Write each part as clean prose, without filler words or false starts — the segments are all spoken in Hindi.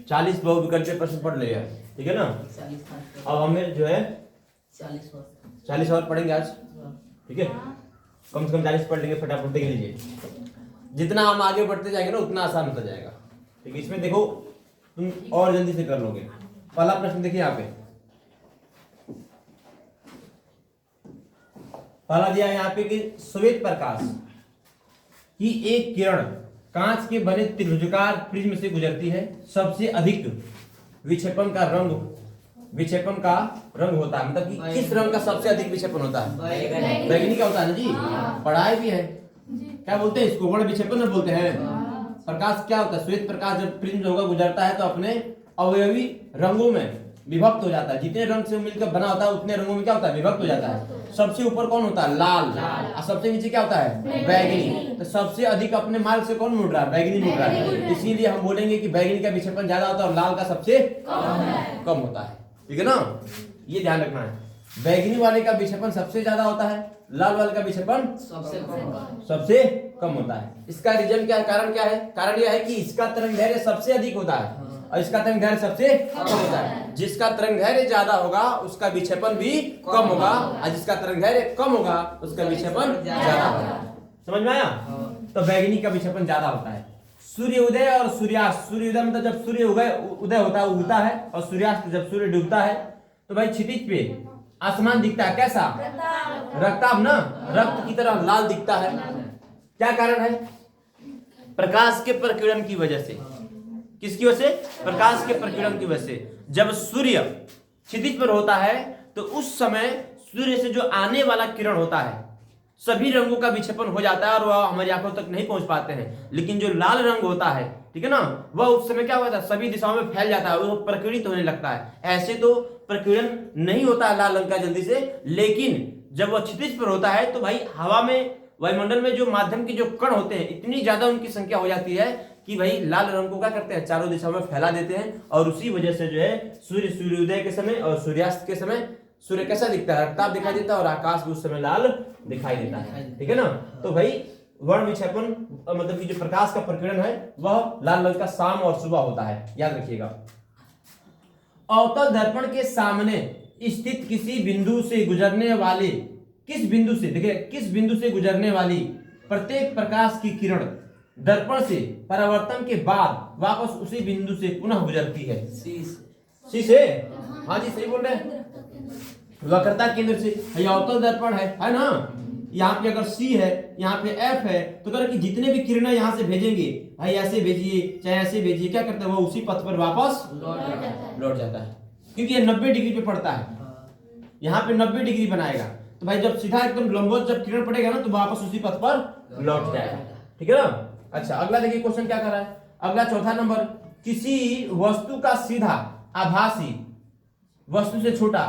40 बहुविकल्पीय प्रश्न पढ़ लिया, ठीक है ना। अब हमें जो है 40 और पढ़ेंगे आज, ठीक है। कम से कम 40 पढ़ लेंगे फटाफट, देख लीजिए। जितना हम आगे बढ़ते जाएंगे ना उतना आसान होता जाएगा, ठीक है। इसमें देखो तुम और जल्दी से कर लोगे। पहला प्रश्न देखिए यहाँ पे, पहला दिया है यहाँ पे कि श्वेत प्रकाश की एक किरण कांच के बने त्रिभुजाकार प्रिज्म से गुजरती है, सबसे अधिक विक्षेपण का रंग होता है। मतलब कि किस रंग का सबसे अधिक विक्षेपण होता है? बैगनी का होता है ना जी, पढ़ाई भी है। क्या बोलते हैं इसको? वर्ण विक्षेपण में बोलते हैं। प्रकाश क्या होता है? श्वेत प्रकाश जब प्रिज्म होगा गुजरता है तो अपने अवयवी रंगों में विभक्त हो जाता है। जितने रंग से मिलकर बना होता है उतने रंगों में क्या होता है? विभक्त हो जाता है। सबसे ऊपर कौन होता है? लाल। और सबसे नीचे क्या होता है? बैगनी। तो सबसे अधिक अपने मार्ग से कौन मुड़ रहा है? बैगनी मुड़ रहा है। इसीलिए हम बोलेंगे कि बैगनी का विक्षेपण ज्यादा होता है और लाल का सबसे कम होता है, ठीक है ना। ये ध्यान रखना है, बैगनी वाले का विक्षेपण सबसे ज्यादा होता है, लाल वाले का विक्षेपण सबसे कम होता है। इसका रीजन क्या है? कारण क्या है? कारण यह है कि इसका तरंगदैर्घ्य सबसे अधिक होता है और इसका तरंगदैर्घ्य सबसे कम होता है। जिसका तरंगदैर्घ्य ज्यादा होगा उसका विक्षेपण भी कम होगा और जिसका तरंगदैर्घ्य कम होगा उसका विक्षेपण ज्यादा होगा। समझ में आया? तो बैगनी का विक्षेपण ज्यादा होता है। सूर्योदय और सूर्यास्त। सूर्योदय मतलब जब सूर्य उदय होता है, उगता है, और सूर्यास्त जब सूर्य डूबता है तो भाई क्षितिज पे आसमान दिखता है कैसा? रक्ताभ ना, रक्त की तरह लाल दिखता है। क्या कारण है? प्रकाश के प्रकीर्णन की वजह से। किसकी वजह से? प्रकाश के प्रकीर्णन की वजह से। जब सूर्य क्षितिज पर होता है तो उस समय सूर्य से जो आने वाला किरण होता है सभी रंगों का विक्षेपण हो जाता है और वह हमारी आंखों तक नहीं पहुंच पाते हैं। लेकिन जो लाल रंग होता है, ठीक है ना, वह उस समय क्या होता है? सभी दिशाओं में फैल जाता है, वो प्रकीर्णित होने लगता है। ऐसे तो प्रकीर्णन नहीं होता है लाल रंग का जल्दी से, लेकिन जब वह क्षितिज पर होता है तो भाई हवा में, वायुमंडल में जो माध्यम के जो कण होते हैं इतनी ज्यादा उनकी संख्या हो जाती है कि भाई लाल रंग को क्या करते हैं? चारों दिशाओं में फैला देते हैं। और उसी वजह से जो है सूर्योदय के समय और सूर्यास्त के समय सूर्य कैसा दिखता है? रक्ताभ दिखाई देता है और आकाश भी उस समय लाल दिखाई देता है, ठीक है ना। तो भाई वर्ण विक्षेपण मतलब कि जो प्रकाश का प्रकीर्णन है वह लाल रंग का शाम और सुबह होता है, याद रखिएगा। अवतल दर्पण के सामने स्थित किसी बिंदु से गुजरने वाले, किस बिंदु से, देखिए किस बिंदु से गुजरने वाली प्रत्येक प्रकाश की किरण दर्पण से परावर्तन के बाद वापस उसी बिंदु से पुनः गुजरती है। सी से? हाँ जी सही बोल रहे हैं। वक्रता केंद्र से। ये अवतल दर्पण है ना। यहाँ पे अगर C है, यहाँ पे F है, तो कह कि जितने भी किरणें यहाँ से भेजेंगे, भाई ऐसे भेजिए चाहे ऐसे भेजिए, क्या करता है? वो उसी पथ पर वापस लौट जाता है, क्योंकि ये 90 डिग्री पे पड़ता है। यहाँ पे 90 डिग्री बनाएगा, तो भाई जब सीधा एकदम लंबवत जब किरण पड़ेगा ना तो वापस उसी पथ पर लौट जाएगा, ठीक है ना। अच्छा अगला देखिए क्वेश्चन क्या कर रहा है। अगला चौथा नंबर, किसी वस्तु का सीधा आभासी वस्तु से छोटा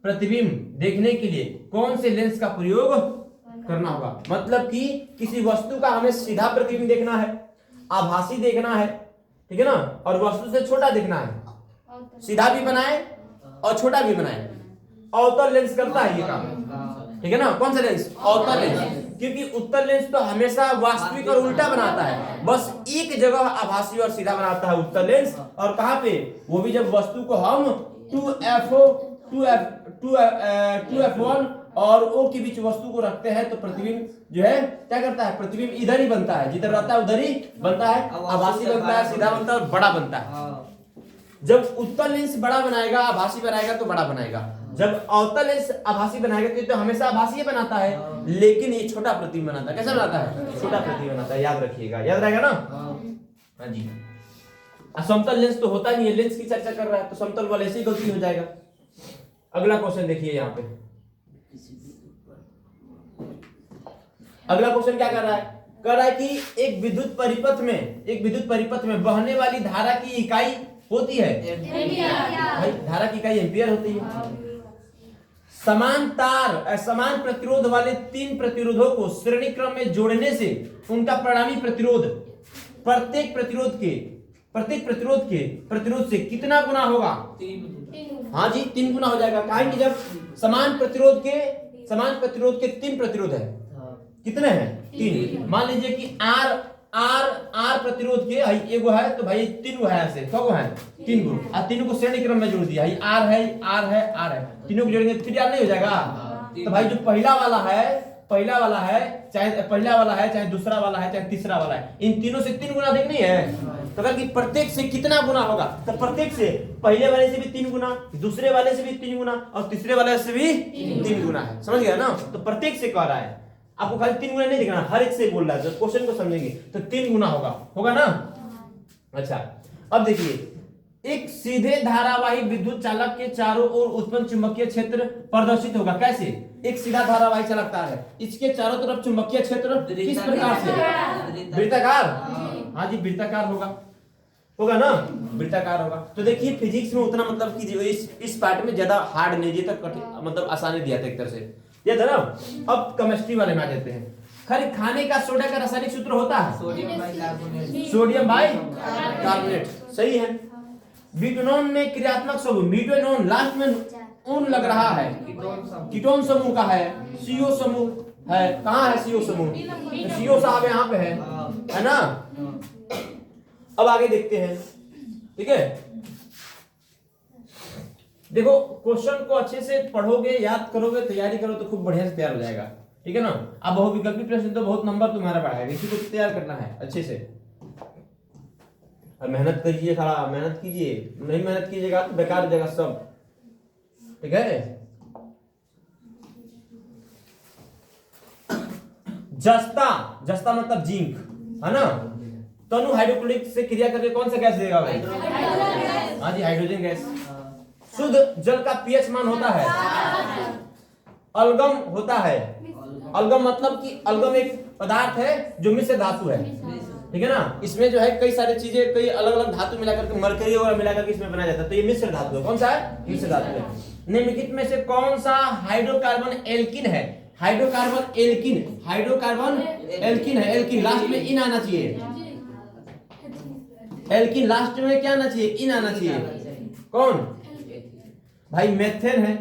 प्रतिबिंब देखने के लिए कौन से लेंस का प्रयोग करना होगा? मतलब कि किसी वस्तु का हमें सीधा प्रतिबिंब देखना है, आभासी देखना है, ठीक है ना, और वस्तु से छोटा देखना है। सीधा भी बनाए और छोटा भी बनाए। अवतल लेंस करता है ये काम, ठीक है ना। कौन सा लेंस? अवतल लेंस। क्योंकि उत्तल लेंस तो हमेशा वास्तविक और उल्टा बनाता है, बस एक जगह आभासी और सीधा बनाता है उत्तल लेंस। और कहां पे? वो भी जब वस्तु को हम 2f1 और O के बीच वस्तु को रखते हैं तो प्रतिबिंब जो है क्या करता है? प्रतिबिंब इधर ही बनता है, जिधर रहता है उधर ही बनता है। आभासी बनता है, सीधा बनता है और बड़ा बनता है। जब उत्तल लेंस बड़ा बनाएगा, आभासी बनाएगा तो बड़ा बनाएगा। जब अवतल लेंस आभासी बनाएगा तो हमेशा आभासी बनाता है, लेकिन ये छोटा प्रतिबिंब बनाता है। कैसा बनाता है? छोटा प्रतिबिंब बनाता है, याद रखिएगा, याद रहेगा ना। हाँ जी। समतल लेंस तो होता नहीं है, लेंस की चर्चा कर रहा है तो समतल वाले ऐसे ही गलती हो जाएगा। अगला क्वेश्चन देखिए यहाँ पे। अगला क्वेश्चन क्या कर रहा है? कह रहा है कि एक विद्युत परिपथ में बहने वाली धारा की इकाई होती है, भाई धारा की इकाई एम्पियर होती है। समान प्रतिरोध वाले 3 प्रतिरोधों को श्रेणी क्रम में जोड़ने से उनका परिणामी प्रतिरोध प्रत्येक प्रतिरोध से कितना गुना होगा? 3। हाँ जी 3 गुना हो जाएगा। कहा कि जब समान प्रतिरोध के 3 प्रतिरोध है, कितने हैं? 3। मान लीजिए कि आर आर प्रतिरोध के हई एगो है तो भाई 3 गो है, ऐसे कौ गो है 3 गो, और तीनों को श्रेणी क्रम में जोड़ दिया, हई आर है आर है आर है, तीनों को जोड़ेंगे फिर आर नहीं हो जाएगा। तो भाई जो पहला वाला है चाहे दूसरा वाला है चाहे तीसरा वाला है, इन तीनों से 3 गुना अधिक नहीं है। तो अगर कि प्रत्येक से कितना गुना होगा, तो प्रत्येक से पहले वाले से भी 3 गुना, दूसरे वाले से भी 3 गुना और तीसरे वाले से भी 3 गुना है, समझ गया ना। तो प्रत्येक से कह रहा है, आपको खाली 3 गुना नहीं दिखना, हर एक से बोल रहा है, जब क्वेश्चन को समझेंगे तो 3 गुना होगा ना। अच्छा अब देखिए, एक सीधे धारावाही विद्युत चालक के चारों ओर उत्पन्न चुंबकीय क्षेत्र प्रदर्शित होगा। कैसे? एक सीधा धारावाही चालक तार है, इसके चारों तरफ चुंबकीय क्षेत्र किस प्रकार से? वृत्ताकार। हाँ जी वृत्ताकार होगा ना, वृत्ताकार होगा। तो देखिए फिजिक्स में उतना मतलब कीजिए, इस पार्ट में ज्यादा हार्ड नहीं दिया था, मतलब आसानी दिया था एक तरह से, दिया था ना। अब केमिस्ट्री वाले में आ जाते हैं। खाली खाने का सोडा का रासायनिक सूत्र होता है सोडियम बाई कार्बोनेट, सही है। ब्यूटेनॉन में क्रियात्मक समूह, ब्यूटेनॉन लास्ट में ऊन लग रहा है, कीटोन समूह का है, सीओ समूह है। कहाँ है सीओ समूह? तो सीओ साहब यहाँ पे है ना। अब आगे देखते हैं, ठीक है। देखो क्वेश्चन को अच्छे से पढ़ोगे, याद करोगे, तैयारी करो तो खूब बढ़िया से तैयार हो जाएगा, ठीक है ना। अब बहुविकल्पी प्रश्न तो बहुत नंबर तुम्हारा बढ़ाएगा, इसी को तैयार करना है अच्छे से। और मेहनत करिए, सारा मेहनत कीजिए, नहीं मेहनत कीजिएगा तो बेकार हो जाएगा सब, ठीक है। जस्ता मतलब जिंक है ना। तनु हाइड्रोक्लोरिक से क्रिया करके कौन सा गैस देगा भाई? हाँ जी हाइड्रोजन गैस। शुद्ध जल का पीएच मान होता है, अलगम होता है। अलगम मतलब कि अलगम एक पदार्थ है जो मिश्र धातु है, ठीक है ना। इसमें जो है कई सारी चीजें, कई अलग अलग धातु मिलाकर के, मरकरी वगैरह मिलाकर के इसमें बनाया जाता है, तो ये मिश्र धातु है। कौन सा है? मिश्र धातु है। निम्नलिखित में से कौन सा हाइड्रोकार्बन एल्किन है? हाइड्रोकार्बन एल्किन है। एल्किन लास्ट में इन आना चाहिए, एल्किन लास्ट में क्या आना चाहिए? इन आना चाहिए। कौन भाई? मेथेन है,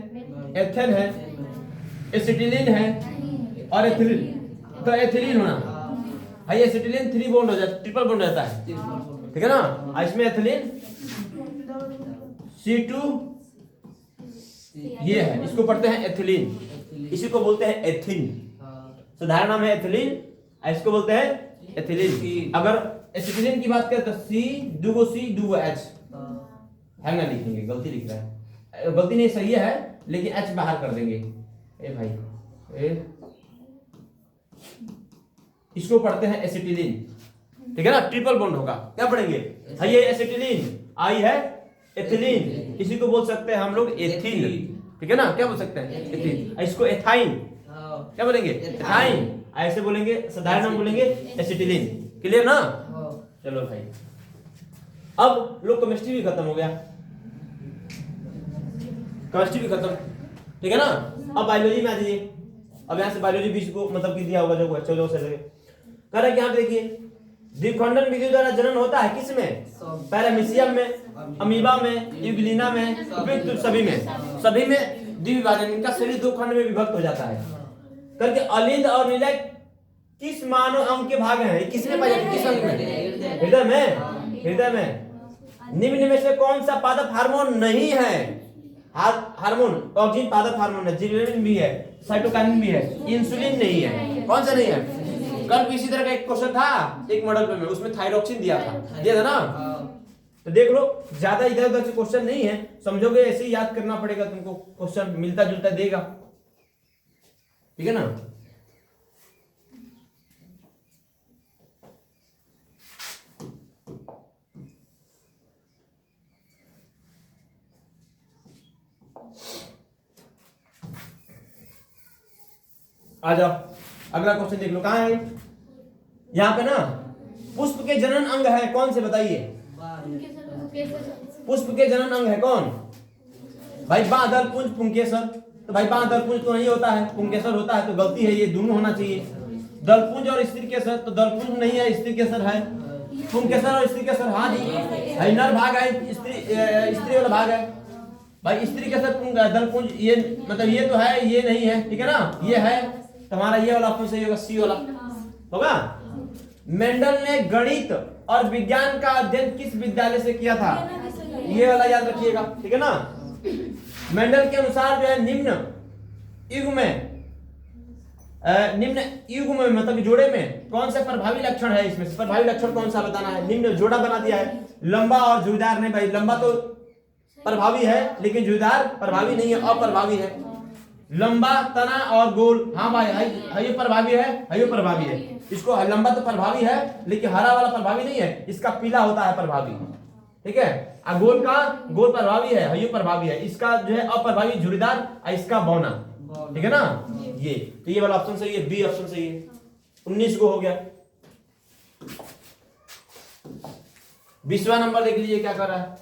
एथेन है, एसिटिलीन है और एथिलीन। तो एथिलीन होना भाई, एसिटिलीन 3 बॉन्ड हो जाता है, ट्रिपल बॉन्ड रहता है, ठीक है ना। इसमें एथिलीन C2 ये है, इसको पढ़ते हैं एथिलीन, इसी को बोलते हैं एथिन। साधारण नाम है एथिलीन, इसको बोलते हैं एथिलीन। अगर एसिटिलीन की बात करें तो C 2 H है ना, लिखेंगे गलती लिख रहा है, गलती नहीं सही है, लेकिन H बाहर कर देंगे। ए भाई इसको पढ़ते हैं एसिटिलीन, ठीक है ना, ट्रिपल बॉन्ड होगा। क्या पढ़ेंगे? ये एसिटिलीन, आई है एथिलीन, इसी को बोल सकते हैं हम लोग एथिन, ठीक है ना। क्या बोल सकते हैं? एथिन। इसको एथाइन, क्या बोलेंगे? एथाइन। ऐसे बोलेंगे, साधारण नाम बोलेंगे एसिटिलीन। क्लियर ना? चलो भाई, अब लोग केमिस्ट्री भी खत्म हो गया, केमिस्ट्री भी खत्म, ठीक है ना। अब बायोलॉजी में आ जाइए। अब यहाँ से बायोलॉजी 20 को मतलब कि दिया होगा जो बच्चों लोग से कह रहा है कि यहाँ पे देखिए, द्विखंडन विधि द्वारा जनन होता है किसमें? पैरामीशियम में, अमीबा में, यूग्लिना में, उपयुक्त सभी में द्विविभाजन, इनका शरीर 2 खंड में विभक्त हो जाता है करके। अलिंद और नीलय किस मानव अंग के भाग हैं? किसमें पाए जाते हैं? किस अंग में? हृदय में। हृदय में। निम्न में से कौन सा पादप हार्मोन नहीं है? हार्मोन ऑक्सीजन पादप हार्मोन है, जिबरेलिन भी है, साइटोकाइनिन भी है, इंसुलिन नहीं है। कौन सा नहीं है? कल भी इसी तरह का एक क्वेश्चन था एक मॉडल में, उसमें थायरोक्सिन दिया था ना। तो देख लो, ज्यादा इधर उधर से क्वेश्चन नहीं है, समझोगे ऐसे ही याद करना पड़ेगा तुमको, क्वेश्चन मिलता जुलता देगा, ठीक है ना। आ जाओ, अगला क्वेश्चन देख लो, कहाँ है? यहाँ पे ना, पुष्प के जनन अंग है कौन से? बताइए, पुष्प के जनन अंग है कौन? भाई बादल पुंज पुंकेसर। तो भाई बादल पुंज तो नहीं होता है, पुंकेसर होता है, तो गलती है, ये दोनों होना चाहिए। दलपुंज और स्त्री केसर, तो दलपुंज नहीं है, स्त्री केसर है। पुंकेसर और स्त्री केसर, हाँ जी, है नर भाग है, स्त्री वाला भाग है। भाई स्त्री केसर दलपुंज, ये मतलब ये तो है, ये नहीं है, ठीक है ना। ये है तुम्हारा, ये वाला ऑप्शन सही होगा, सी वाला होगा। मेंडल ने गणित और विज्ञान का अध्ययन किस विद्यालय से किया था? ये वाला याद रखिएगा, ठीक है ना। मेंडल के अनुसार जो है निम्न युग में मतलब जोड़े में कौन सा प्रभावी लक्षण है? इसमें प्रभावी लक्षण कौन सा बताना है? निम्न जोड़ा बना दिया है, लंबा और झुर्रीदार नहीं भाई, लंबा तो प्रभावी है लेकिन झुर्रीदार प्रभावी नहीं है, अप्रभावी है। लंबा, तना और गोल, हाँ भाई ये प्रभावी है, ये प्रभावी है। इसको लंबा तो प्रभावी है लेकिन हरा वाला प्रभावी नहीं है, इसका पीला होता है प्रभावी, ठीक है। गोल प्रभावी है, ये प्रभावी है। इसका जो है अप्रभावी झुर्रीदार, इसका बौना, ठीक है ना। ये तो ये वाला ऑप्शन सही है, बी ऑप्शन सही है। 19 को हो गया। 20वां नंबर देख लीजिए क्या कर रहा है,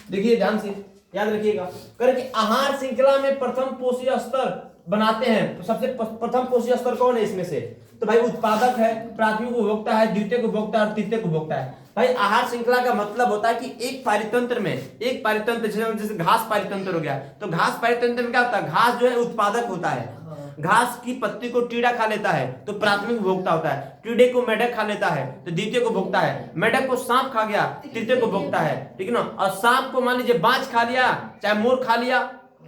देखिए ध्यान से याद रखिएगा। करके आहार श्रृंखला में प्रथम पोषक स्तर बनाते हैं, तो सबसे प्रथम पोषक स्तर कौन है इसमें से? तो भाई उत्पादक है, प्राथमिक उपभोक्ता है, द्वितीयक उपभोक्ता और तृतीयक उपभोक्ता है। भाई आहार श्रृंखला का मतलब होता है कि एक पारितंत्र जैसे घास पारितंत्र हो गया, तो घास पारितंत्र में क्या होता है? घास जो है उत्पादक होता है, घास की पत्ती को टीड़ा खा लेता है तो प्राथमिक उपभोक्ता होता है, टीड़े को मेढक खा लेता है तो द्वितीय को उपभोक्ता है, मेढक को सांप खा गया तृतीय को उपभोक्ता है, ठीक है ना। और सांप को मान लीजिए बाज खा लिया, चाहे मोर खा लिया,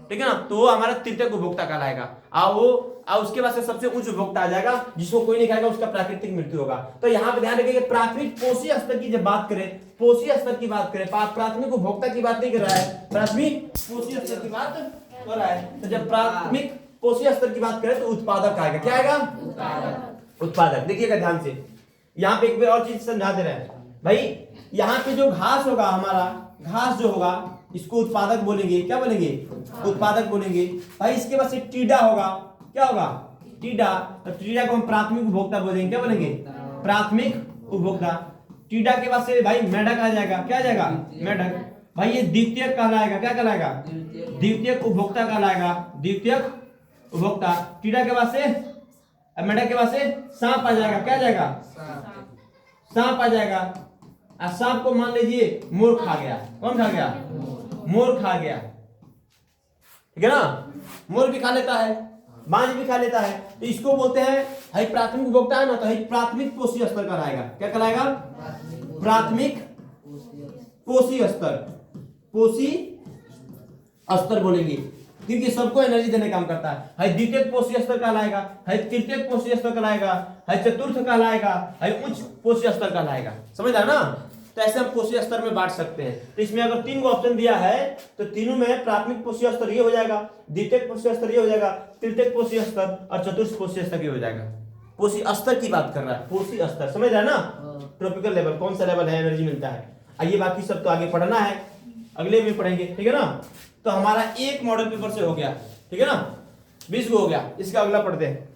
ठीक है ना, तो वो हमारा तृतीय उपभोक्ता कहलाएगा। और उसके बाद से सबसे उच्च उपभोक्ता आ जाएगा, जिसको कोई नहीं खाएगा उसका प्राकृतिक मृत्यु होगा। तो यहाँ पे ध्यान रखिए प्राथमिक पोषी स्तर की जब बात करें, पोषी स्तर की बात करें, प्राथमिक उपभोक्ता की बात नहीं कर रहा है, प्राथमिक पोषी स्तर की बात कर रहा है। तो जब प्राथमिक पोषी स्तर की बात करें तो उत्पादक आएगा, क्या आएगा? उत्पादक। देखिएगा ध्यान से, यहाँ पे एक बार और चीज समझा दे रहे हैं भाई। यहाँ पे जो घास होगा, हमारा घास जो होगा इसको उत्पादक बोलेंगे, क्या बोलेंगे? उत्पादक बोलेंगे भाई। इसके बाद से टीडा होगा, क्या होगा? टीडा, तो टीडा को हम प्राथमिक उपभोक्ता बोलेंगे, क्या बोलेंगे? प्राथमिक उपभोक्ता। टीडा के बाद से भाई मेढक आ जाएगा, क्या आ जाएगा? मेढक। भाई ये द्वितीयक कहलाएगा, क्या कहलाएगा? द्वितीयक उपभोक्ता कहलाएगा, द्वितीयक उपभोक्ता। टीडा के बाद से, मेढक के बाद से सांप आ जाएगा, क्या आ जाएगा? सांप आ जाएगा। और सांप को मान लीजिए मोर खा गया, कौन खा गया? मोर खा गया, ठीक है ना। मोर भी खा लेता है, बाज भी खा लेता है, तो इसको बोलते हैं भाई प्राथमिक उपभोक्ता है ना, तो भाई प्राथमिक पोषी स्तर कहलाएगा, क्या कहलाएगा? प्राथमिक पोषी स्तर, पोषी स्तर बोलेंगे क्योंकि सबको एनर्जी देने का काम करता है। हाई द्वितीयक पोषी स्तर कहलाएगा, हाई तृतीयक पोषी स्तर कहलाएगा, हाई चतुर्थ कहलाएगा, हाई उच्च पोषी स्तर कहलाएगा। समझ रहा ना? तो ऐसे हम पोषी स्तर में बांट सकते हैं। तो इसमें अगर 3 को ऑप्शन दिया है तो तीनों में प्राथमिक पोषी स्तर ये हो जाएगा, द्वितीयक पोषी स्तर ये हो जाएगा, तृतीयक पोषी स्तर और चतुर्थ पोषी स्तर ये हो जाएगा। पोषी स्तर की बात कर रहा है, पोषी स्तर, समझ रहा है ना? ट्रॉपिकल लेवल, कौन सा लेवल है एनर्जी मिलता है। आइए बाकी सब तो आगे पढ़ना है, अगले में पढ़ेंगे, ठीक है ना। तो हमारा एक मॉडल पेपर से हो गया, ठीक है ना, 20 को हो गया। इसका अगला पढ़ते हैं।